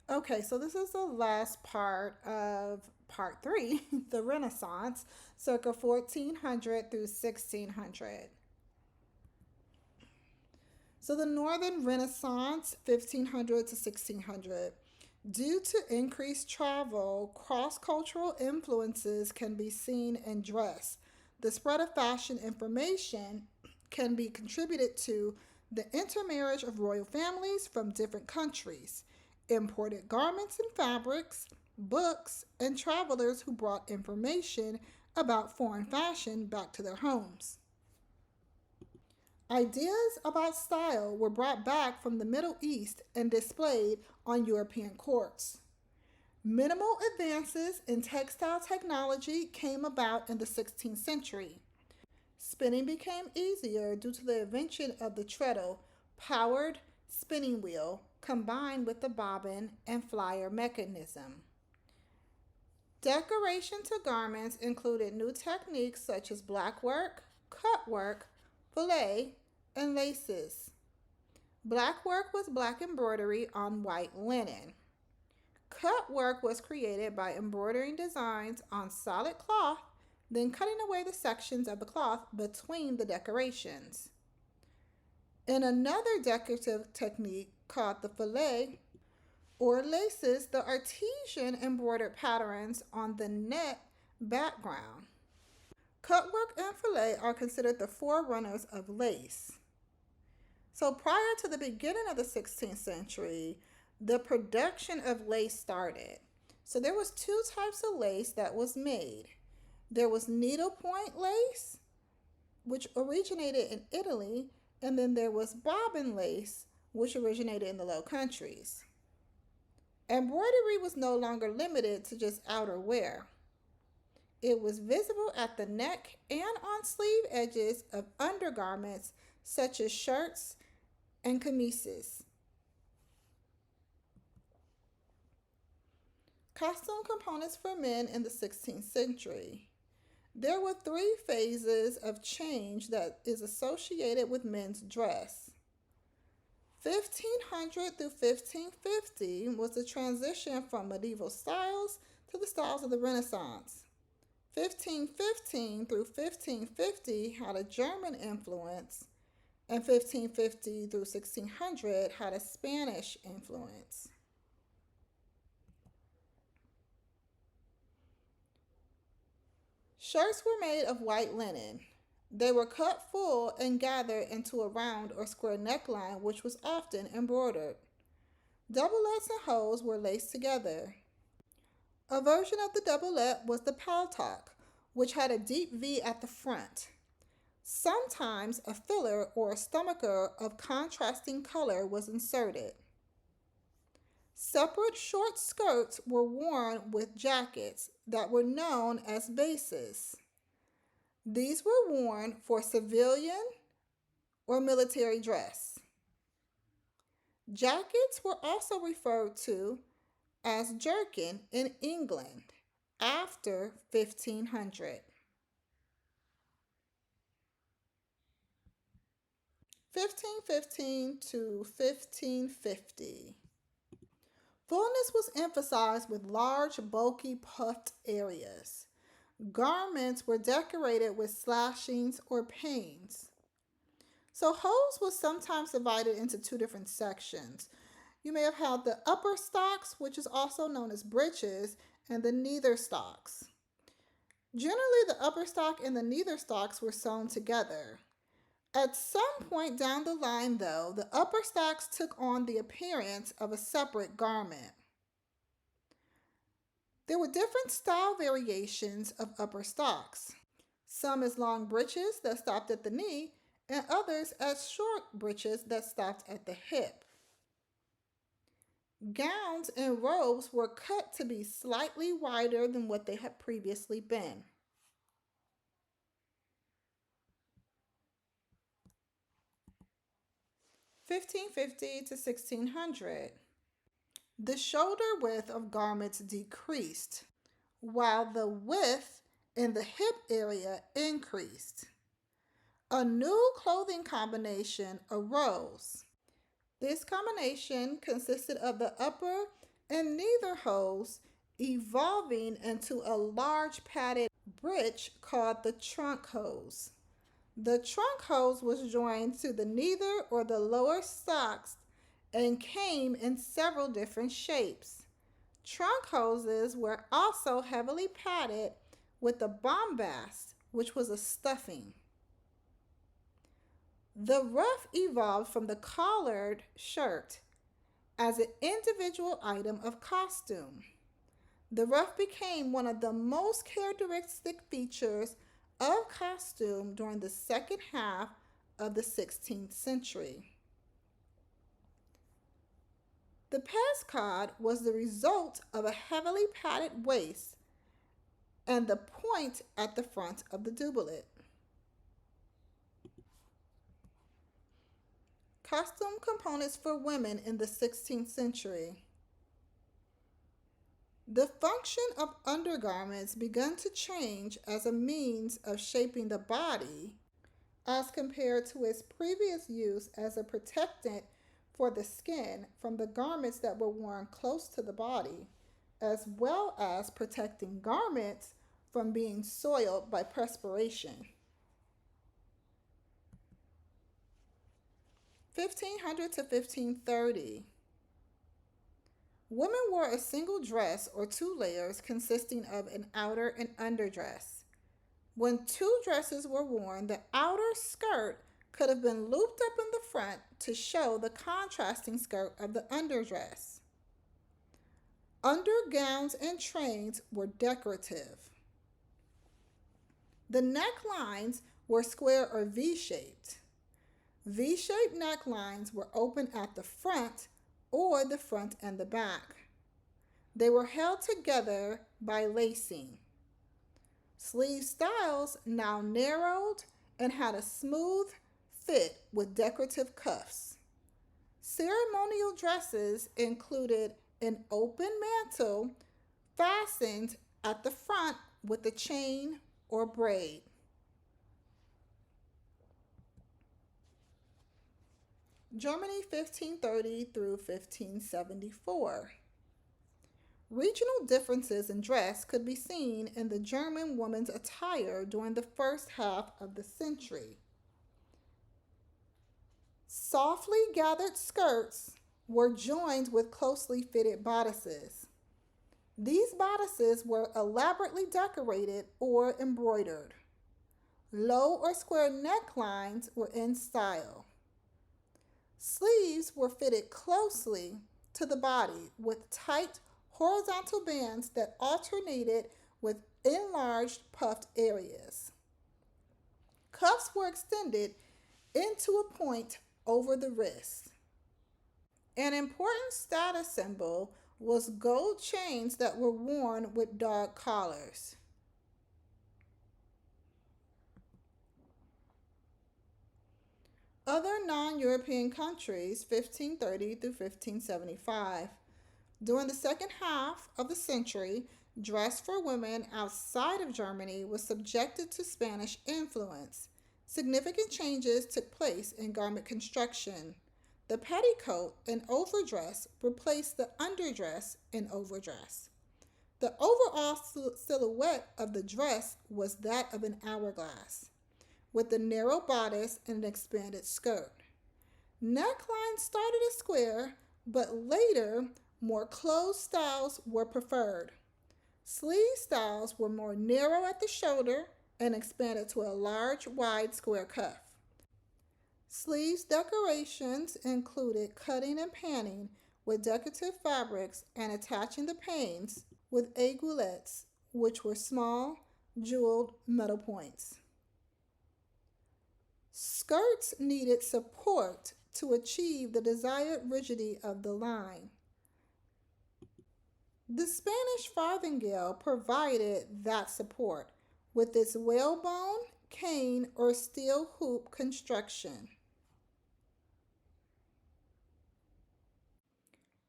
Okay, so this is the last part of part three, the Renaissance, circa 1400 through 1600. So the Northern Renaissance, 1500 to 1600. Due to increased travel, cross cultural influences can be seen in dress. The spread of fashion information can be contributed to the intermarriage of royal families from different countries, imported garments and fabrics, books, and travelers who brought information about foreign fashion back to their homes. Ideas about style were brought back from the Middle East and displayed on European courts. Minimal advances in textile technology came about in the 16th century. Spinning became easier due to the invention of the treadle, powered spinning wheel, combined with the bobbin and flyer mechanism. Decoration to garments included new techniques such as black work, cut work, filet, and laces. Black work was black embroidery on white linen. Cut work was created by embroidering designs on solid cloth, then cutting away the sections of the cloth between the decorations. In another decorative technique called the filet or laces, the artisan embroidered patterns on the net background. Cutwork and filet are considered the forerunners of lace. So prior to the beginning of the 16th century, the production of lace started. So there was two types of lace that was made. There was needlepoint lace, which originated in Italy, and then there was bobbin lace, which originated in the Low Countries. Embroidery was no longer limited to just outer wear. It was visible at the neck and on sleeve edges of undergarments such as shirts and chemises. Costume components for men in the 16th century. There were three phases of change that is associated with men's dress. 1500 through 1550 was the transition from medieval styles to the styles of the Renaissance. 1515 through 1550 had a German influence, and 1550 through 1600 had a Spanish influence. Shirts were made of white linen. They were cut full and gathered into a round or square neckline, which was often embroidered. Doublettes and hose were laced together. A version of the doublet was the paltock, which had a deep V at the front. Sometimes a filler or a stomacher of contrasting color was inserted. Separate short skirts were worn with jackets that were known as bases. These were worn for civilian or military dress. Jackets were also referred to as jerkin in England after 1500. 1515 to 1550. Fullness was emphasized with large, bulky, puffed areas. Garments were decorated with slashings or panes. So hose was sometimes divided into two different sections. You may have had the upper stocks, which is also known as breeches, and the nether stocks. Generally, the upper stock and the nether stocks were sewn together. At some point down the line, though, the upper stocks took on the appearance of a separate garment. There were different style variations of upper stocks, some as long breeches that stopped at the knee, and others as short breeches that stopped at the hip. Gowns and robes were cut to be slightly wider than what they had previously been. 1550 to 1600. The shoulder width of garments decreased, while the width in the hip area increased. A new clothing combination arose. This combination consisted of the upper and neither hose, evolving into a large padded breech called the trunk hose. The trunk hose was joined to the neither or the lower stocks and came in several different shapes. Trunk hoses were also heavily padded with a bombast, which was a stuffing. The ruff evolved from the collared shirt as an individual item of costume. The ruff became one of the most characteristic features of costume during the second half of the 16th century. The passcod was the result of a heavily padded waist and the point at the front of the doublet. Costume components for women in the 16th century. The function of undergarments began to change as a means of shaping the body as compared to its previous use as a protectant for the skin from the garments that were worn close to the body, as well as protecting garments from being soiled by perspiration. 1500 to 1530. Women wore a single dress or two layers consisting of an outer and underdress. When two dresses were worn, the outer skirt could have been looped up in the front to show the contrasting skirt of the underdress. Undergowns and trains were decorative. The necklines were square or V-shaped. V-shaped necklines were open at the front or the front and the back. They were held together by lacing. Sleeve styles now narrowed and had a smooth fit with decorative cuffs. Ceremonial dresses included an open mantle fastened at the front with a chain or braid. Germany 1530 through 1574. Regional differences in dress could be seen in the German woman's attire during the first half of the century. Softly gathered skirts were joined with closely fitted bodices. These bodices were elaborately decorated or embroidered. Low or square necklines were in style. Sleeves were fitted closely to the body with tight horizontal bands that alternated with enlarged puffed areas. Cuffs were extended into a point over the wrist. An important status symbol was gold chains that were worn with dog collars. Other non-European countries, 1530 through 1575. During the second half of the century, dress for women outside of Germany was subjected to Spanish influence. Significant changes took place in garment construction. The petticoat and overdress replaced the underdress and overdress. The overall silhouette of the dress was that of an hourglass, with a narrow bodice and an expanded skirt. Necklines started as square, but later more closed styles were preferred. Sleeve styles were more narrow at the shoulder and expanded to a large, wide square cuff. Sleeves decorations included cutting and panning with decorative fabrics and attaching the panes with aiguillettes, which were small, jeweled metal points. Skirts needed support to achieve the desired rigidity of the line. The Spanish farthingale provided that support with its whalebone, cane, or steel hoop construction.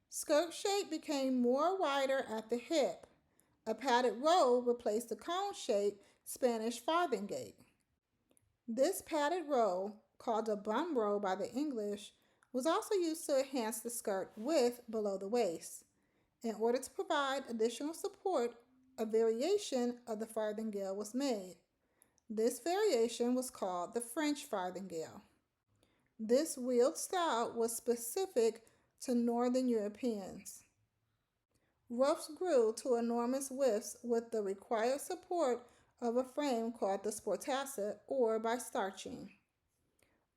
Skirt shape became more wider at the hip. A padded roll replaced the cone-shaped Spanish farthingale. This padded roll, called a bum roll by the English, was also used to enhance the skirt width below the waist. In order to provide additional support, a variation of the farthingale was made. This variation was called the French farthingale. This wheeled style was specific to Northern Europeans. Ruffs grew to enormous widths with the required support of a frame called the sportasse or by starching.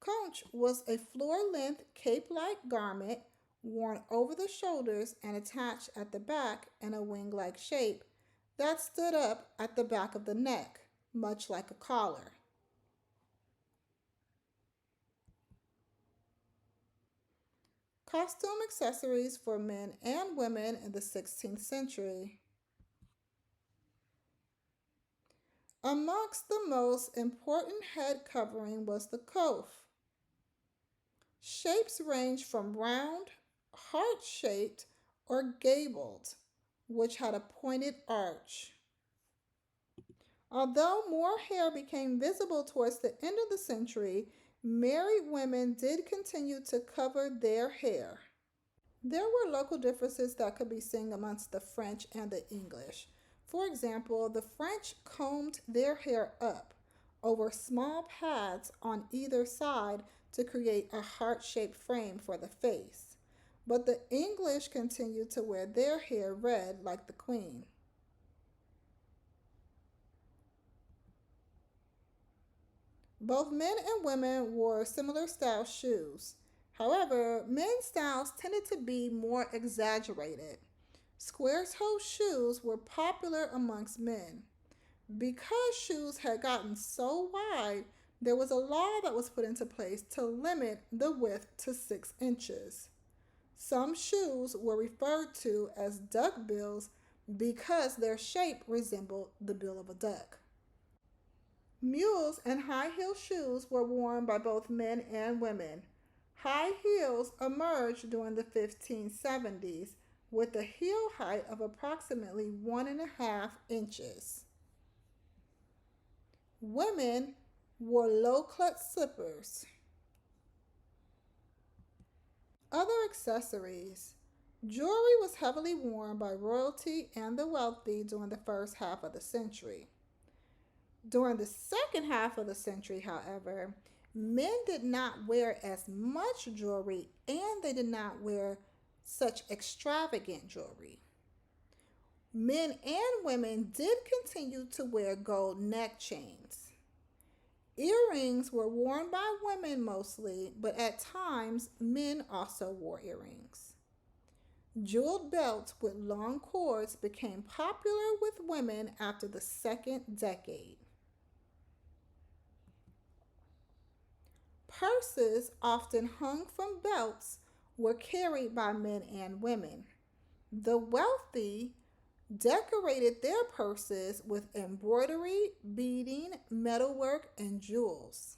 Conch was a floor-length cape-like garment worn over the shoulders and attached at the back in a wing-like shape that stood up at the back of the neck, much like a collar. Costume accessories for men and women in the 16th century. Amongst the most important head covering was the coif. Shapes range from round, heart-shaped, or gabled, which had a pointed arch. Although more hair became visible towards the end of the century, married women did continue to cover their hair. There were local differences that could be seen amongst the French and the English. For example, the French combed their hair up over small pads on either side to create a heart-shaped frame for the face, but the English continued to wear their hair red like the Queen. Both men and women wore similar style shoes. However, men's styles tended to be more exaggerated. Square toe shoes were popular amongst men. Because shoes had gotten so wide, there was a law that was put into place to limit the width to 6 inches. Some shoes were referred to as duck bills because their shape resembled the bill of a duck. Mules and high heel shoes were worn by both men and women. High heels emerged during the 1570s with a heel height of approximately 1.5 inches. Women wore low-cut slippers. Other accessories. Jewelry was heavily worn by royalty and the wealthy during the first half of the century. During the second half of the century, however, men did not wear as much jewelry and they did not wear such extravagant jewelry. Men and women did continue to wear gold neck chains. Earrings were worn by women mostly, but at times men also wore earrings. Jeweled belts with long cords became popular with women after the second decade. Purses, often hung from belts, were carried by men and women. The wealthy decorated their purses with embroidery, beading, metalwork, and jewels.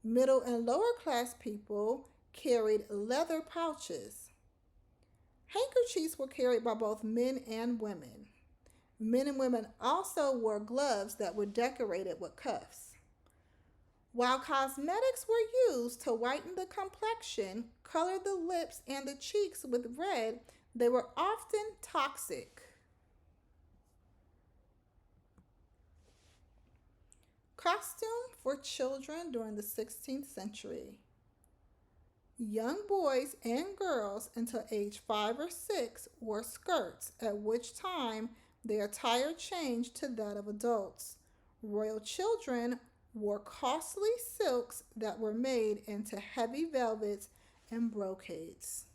Middle and lower class people carried leather pouches. Handkerchiefs were carried by both men and women. Men and women also wore gloves that were decorated with cuffs. While cosmetics were used to whiten the complexion, color the lips and the cheeks with red, they were often toxic. Costume for children during the 16th century. Young boys and girls until age 5 or 6 wore skirts, at which time their attire changed to that of adults. Royal children wore costly silks that were made into heavy velvets and brocades.